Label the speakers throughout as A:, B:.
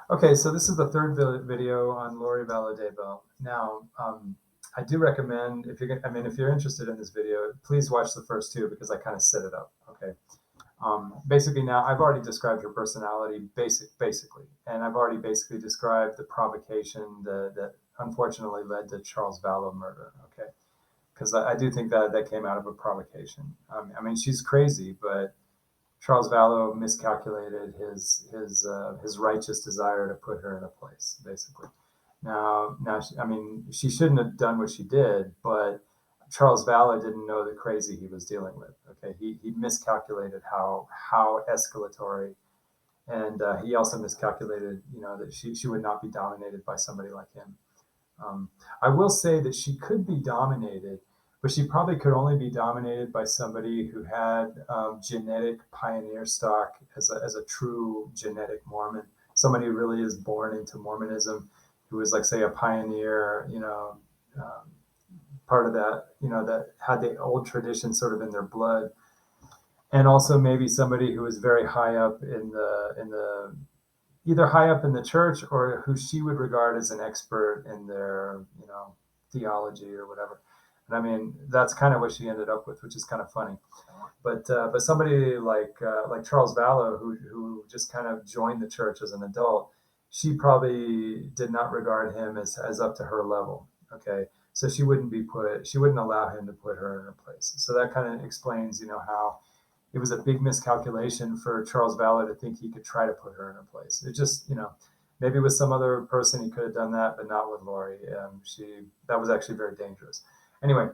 A: Okay, so this is the third video on Lori Vallow Daybell. Now, I do recommend if you're interested in this video, please watch the first two because I kind of set it up. Okay. Basically, now I've already described her personality basically, and I've already basically described the provocation that unfortunately led to Charles Vallow murder. Okay, because I do think that came out of a provocation. I mean, she's crazy, but Charles Vallow miscalculated his righteous desire to put her in a place, basically. Now, she shouldn't have done what she did, but Charles Vallow didn't know the crazy he was dealing with. Okay, he miscalculated how escalatory, and he also miscalculated, that she would not be dominated by somebody like him. I will say that she could be dominated, but she probably could only be dominated by somebody who had genetic pioneer stock as a true genetic Mormon, somebody who really is born into Mormonism, who was like, say, a pioneer, um, part of that, that had the old tradition sort of in their blood, and also maybe somebody who was very high up in the either high up in the church or who she would regard as an expert in their, theology or whatever. And I mean, that's kind of what she ended up with, which is kind of funny. But somebody like Charles Vallow, who just kind of joined the church as an adult, she probably did not regard him as up to her level. Okay, so she wouldn't allow him to put her in her place. So that kind of explains, how it was a big miscalculation for Charles Vallow to think he could try to put her in her place. It just, maybe with some other person he could have done that, but not with Lori. That was actually very dangerous. Anyway,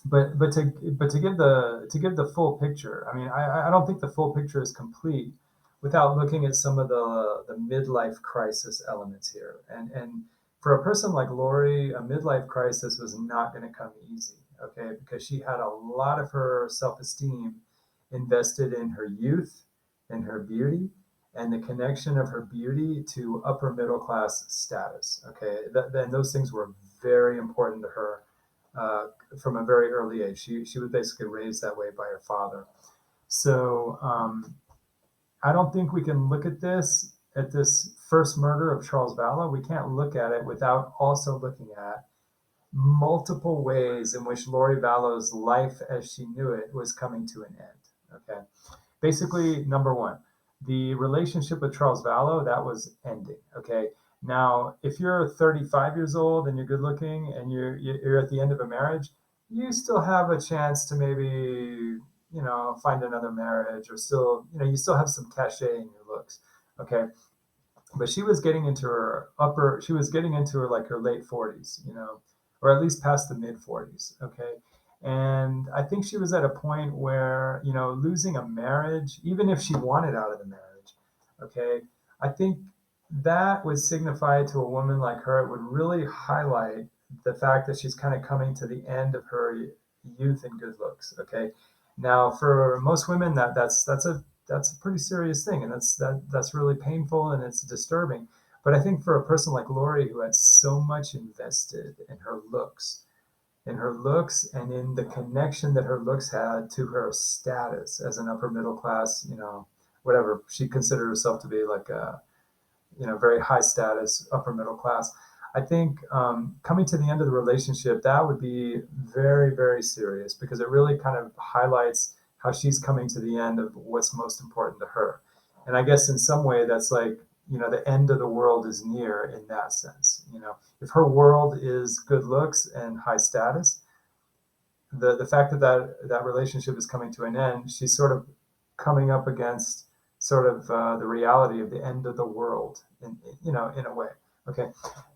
A: but to give the full picture, I mean, I don't think the full picture is complete without looking at some of the midlife crisis elements here. And for a person like Lori, a midlife crisis was not going to come easy, okay, because she had a lot of her self-esteem invested in her youth, in her beauty, and the connection of her beauty to upper middle class status. Okay, then those things were very important to her uh, from a very early age. She was basically raised that way by her father. So I don't think we can look at this first murder of Charles Vallow. We can't look at it without also looking at multiple ways in which Lori Vallow's life as she knew it was coming to an end. Okay. Basically, number one, the relationship with Charles Vallow, that was ending. Okay. Now, if you're 35 years old and you're good looking and you're at the end of a marriage, you still have a chance to maybe, find another marriage, or still, you still have some cachet in your looks. Okay. But she was getting into her like her late 40s, or at least past the mid 40s. Okay. And I think she was at a point where, losing a marriage, even if she wanted out of the marriage, okay, I think that would signify to a woman like her, it would really highlight the fact that she's kind of coming to the end of her youth and good looks. Okay. Now, for most women, that's a pretty serious thing, and that's really painful and it's disturbing. But I think for a person like Lori, who had so much invested in her looks and in the connection that her looks had to her status as an upper middle class, whatever she considered herself to be, like a, very high status upper middle class. I think coming to the end of the relationship, that would be very, very serious, because it really kind of highlights how she's coming to the end of what's most important to her. And I guess in some way, that's like, the end of the world is near in that sense. If her world is good looks and high status, the fact that relationship is coming to an end, she's sort of coming up against sort of the reality of the end of the world, in a way. Okay.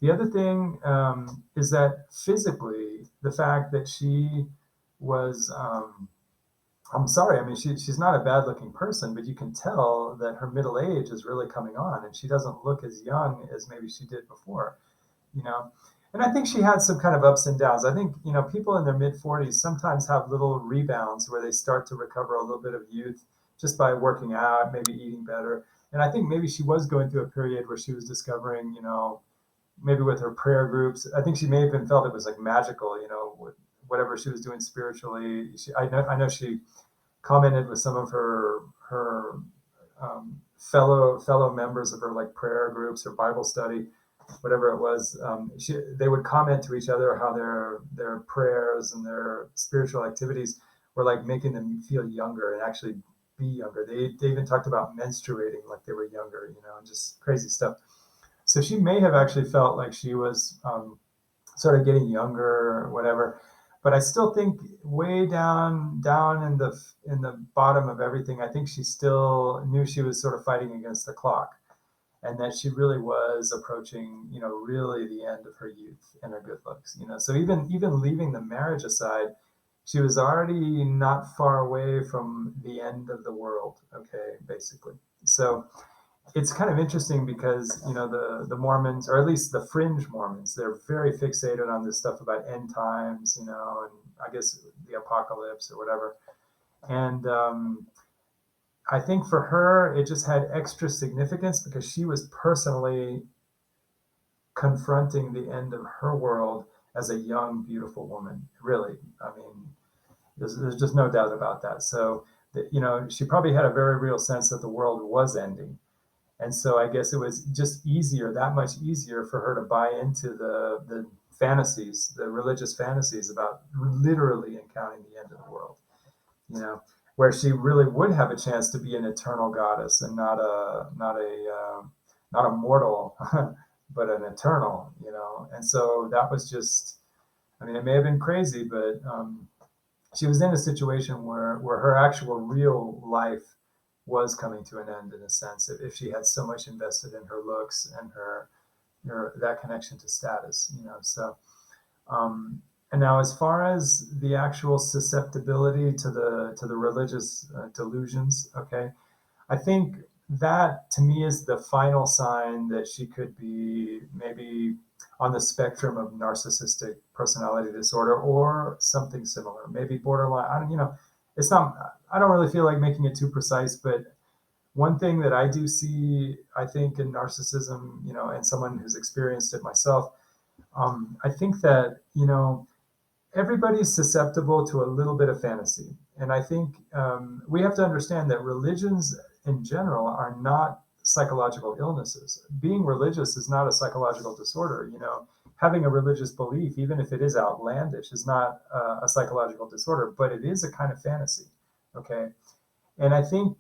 A: The other thing is that physically, the fact that she was, I'm sorry, I mean, she's not a bad looking person, but you can tell that her middle age is really coming on, and she doesn't look as young as maybe she did before, you know. And I think she had some kind of ups and downs. I think, people in their mid 40s sometimes have little rebounds where they start to recover a little bit of youth just by working out, maybe eating better. And I think maybe she was going through a period where she was discovering, maybe with her prayer groups. I think she may have even felt it was like magical, whatever she was doing spiritually. I know she commented with some of her fellow members of her like prayer groups or Bible study, whatever it was, they would comment to each other how their prayers and their spiritual activities were like making them feel younger and actually be younger. They even talked about menstruating like they were younger, and just crazy stuff. So she may have actually felt like she was sort of getting younger or whatever. But I still think way down in the bottom of everything, I think she still knew she was sort of fighting against the clock, and that she really was approaching, really the end of her youth and her good looks. So even leaving the marriage aside, she was already not far away from the end of the world. Okay, basically. So it's kind of interesting because the Mormons, or at least the fringe Mormons, they're very fixated on this stuff about end times, and I guess the apocalypse or whatever. And I think for her, it just had extra significance because she was personally confronting the end of her world as a young, beautiful woman. Really, I mean, there's just no doubt about that. So, she probably had a very real sense that the world was ending. And so I guess it was just easier, that much easier for her to buy into the fantasies, the religious fantasies about literally encountering the end of the world, you know, where she really would have a chance to be an eternal goddess and not a mortal, but an eternal, And so that was just, I mean, it may have been crazy, but she was in a situation where her actual real life was coming to an end in a sense if she had so much invested in her looks and her that connection to status, so and now as far as the actual susceptibility to the religious delusions, okay, I think that to me is the final sign that she could be maybe on the spectrum of narcissistic personality disorder or something similar, maybe borderline. I don't, it's not, I don't really feel like making it too precise, but one thing that I do see, I think, in narcissism, and someone who's experienced it myself, I think that, everybody's susceptible to a little bit of fantasy. And I think we have to understand that religions in general are not psychological illnesses. Being religious is not a psychological disorder. Having a religious belief, even if it is outlandish, is not a psychological disorder, but it is a kind of fantasy. Okay. And I think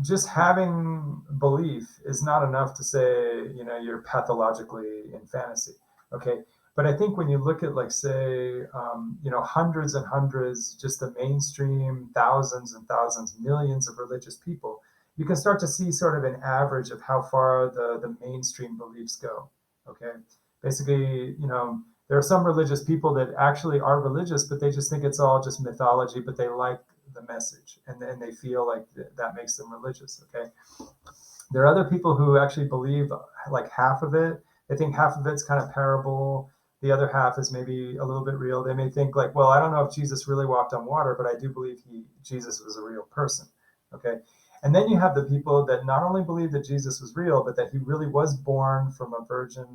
A: just having belief is not enough to say, you're pathologically in fantasy. Okay. But I think when you look at, like, say, hundreds and hundreds, just the mainstream, thousands and thousands, millions of religious people, you can start to see sort of an average of how far the mainstream beliefs go. Okay. Basically, there are some religious people that actually are religious, but they just think it's all just mythology, but they like the message, and then they feel like that makes them religious. Okay. There are other people who actually believe like half of it. They think half of it's kind of parable. The other half is maybe a little bit real. They may think like, well, I don't know if Jesus really walked on water, but I do believe Jesus was a real person. Okay. And then you have the people that not only believe that Jesus was real, but that he really was born from a virgin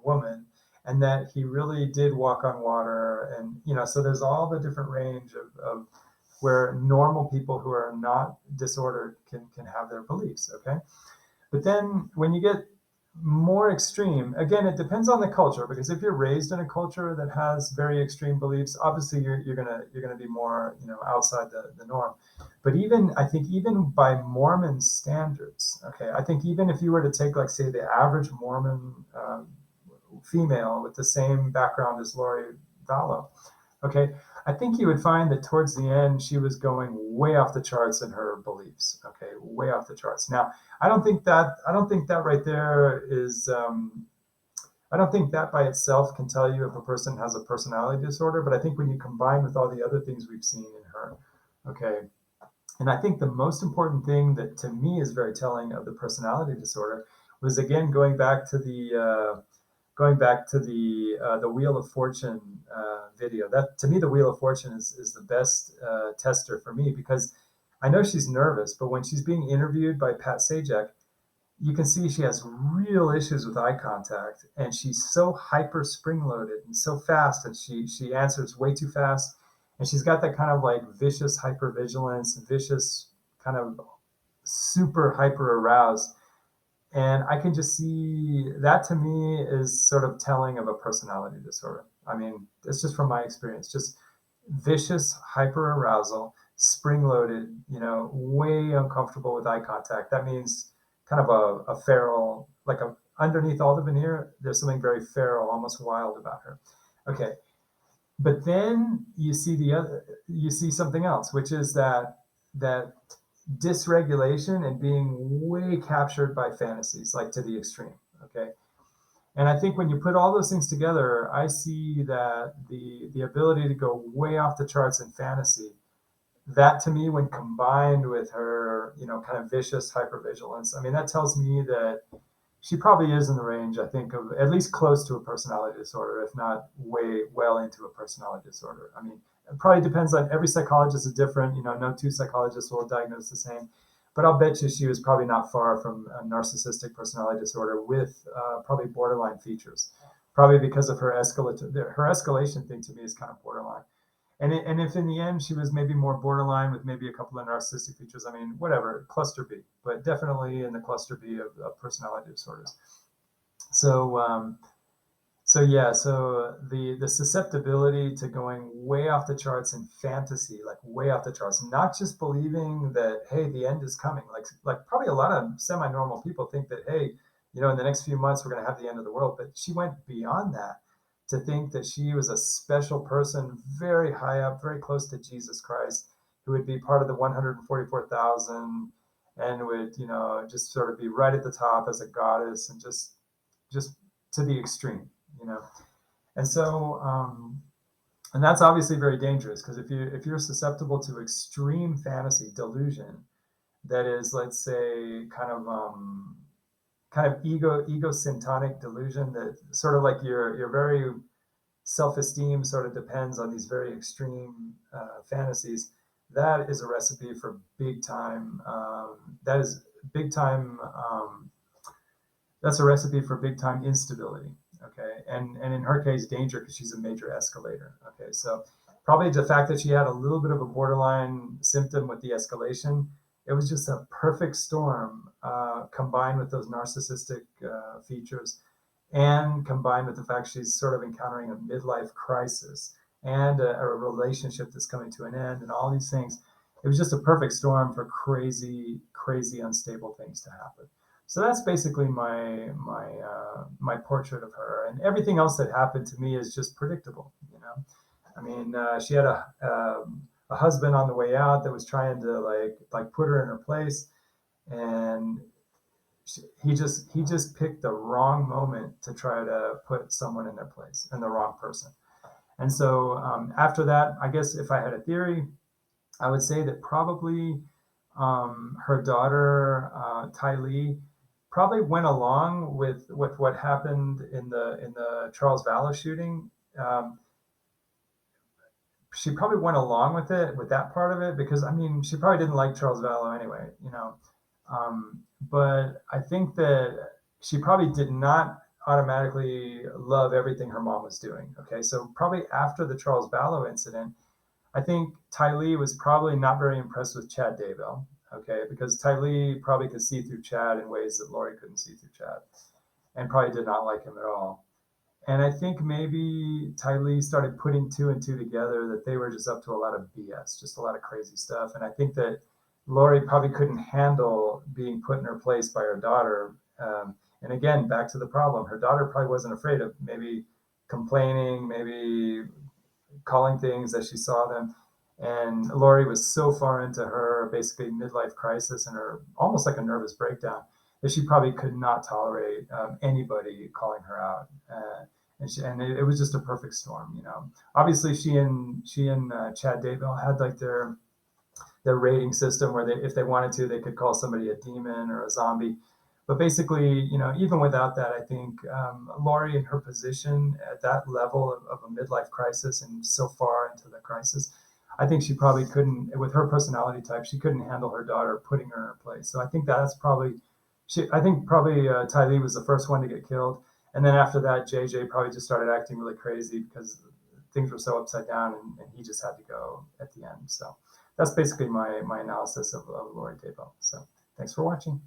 A: woman, and that he really did walk on water. And, so there's all the different range of where normal people who are not disordered can have their beliefs. Okay. But then when you get more extreme, again, it depends on the culture, because if you're raised in a culture that has very extreme beliefs, obviously you're gonna be more, outside the norm. But I think even by Mormon standards, okay, I think even if you were to take, like, say, the average Mormon female with the same background as Lori Vallow, okay, I think you would find that towards the end she was going way off the charts in her beliefs. Okay, way off the charts. Now, I don't think that right there is. I don't think that by itself can tell you if a person has a personality disorder. But I think when you combine with all the other things we've seen in her, okay, and I think the most important thing that to me is very telling of the personality disorder was, again, going back to the Wheel of Fortune video. That, to me, the Wheel of Fortune is the best tester for me, because I know she's nervous, but when she's being interviewed by Pat Sajak, you can see she has real issues with eye contact, and she's so hyper spring loaded and so fast, and she answers way too fast, and she's got that kind of like vicious hypervigilance, vicious kind of super hyper aroused. And I can just see that, to me, is sort of telling of a personality disorder. I mean, it's just from my experience, just vicious hyper arousal, spring loaded, way uncomfortable with eye contact. That means kind of a feral, like underneath all the veneer, there's something very feral, almost wild about her. Okay. But then you see something else, which is that dysregulation and being way captured by fantasies, like to the extreme. Okay. And I think when you put all those things together, I see that the ability to go way off the charts in fantasy, that to me, when combined with her, kind of vicious hypervigilance, I mean, that tells me that she probably is in the range, I think, of at least close to a personality disorder, if not way well into a personality disorder. I mean, it probably depends on, every psychologist is different. No two psychologists will diagnose the same. But I'll bet you she was probably not far from a narcissistic personality disorder with probably borderline features. Probably because of her escalation thing, to me, is kind of borderline. And if in the end she was maybe more borderline with maybe a couple of narcissistic features, I mean, whatever, cluster B, but definitely in the cluster B of personality disorders. So, so the susceptibility to going way off the charts in fantasy, like way off the charts, not just believing that, hey, the end is coming. Like probably a lot of semi-normal people think that, hey, in the next few months we're going to have the end of the world. But she went beyond that to think that she was a special person, very high up, very close to Jesus Christ, who would be part of the 144,000 and would, just sort of be right at the top as a goddess, and just to the extreme, you know. And so, and that's obviously very dangerous, because if you're susceptible to extreme fantasy delusion, that is, let's say, kind of egocentric delusion, that sort of like your very self-esteem sort of depends on these very extreme fantasies. That is a recipe for big time. That is big time. That's a recipe for big time instability. Okay, and in her case, danger, because she's a major escalator. Okay, so probably the fact that she had a little bit of a borderline symptom with the escalation, it was just a perfect storm, combined with those narcissistic features, and combined with the fact she's sort of encountering a midlife crisis and a relationship that's coming to an end, and all these things. It was just a perfect storm for crazy, crazy, unstable things to happen. So that's basically my portrait of her, and everything else that happened to me is just predictable. I mean, she had a husband on the way out that was trying to like put her in her place, and he just picked the wrong moment to try to put someone in their place, and the wrong person. And so after that, I guess if I had a theory, I would say that probably her daughter Ty Lee probably went along with what happened in the Charles Vallow shooting. She probably went along with it, with that part of it, because I mean, she probably didn't like Charles Vallow anyway, but I think that she probably did not automatically love everything her mom was doing. Okay, so probably after the Charles Vallow incident, I think Ty Lee was probably not very impressed with Chad Daybell. Okay, because Ty Lee probably could see through Chad in ways that Lori couldn't see through Chad, and probably did not like him at all. And I think maybe Ty Lee started putting two and two together, that they were just up to a lot of BS, just a lot of crazy stuff. And I think that Lori probably couldn't handle being put in her place by her daughter. And again, back to the problem, her daughter probably wasn't afraid of maybe complaining, maybe calling things as she saw them. And Lori was so far into her basically midlife crisis and her almost like a nervous breakdown, that she probably could not tolerate anybody calling her out. And it was just a perfect storm. Obviously, she and Chad Daybell had like their rating system where if they wanted to, they could call somebody a demon or a zombie. But basically, even without that, I think Lori, in her position at that level of a midlife crisis and so far into the crisis, I think she probably couldn't, with her personality type, she couldn't handle her daughter putting her in her place. So I think that's probably, I think probably Ty Lee was the first one to get killed. And then after that, JJ probably just started acting really crazy because things were so upside down, and he just had to go at the end. So that's basically my analysis of Lori Daybell. So Thanks for watching.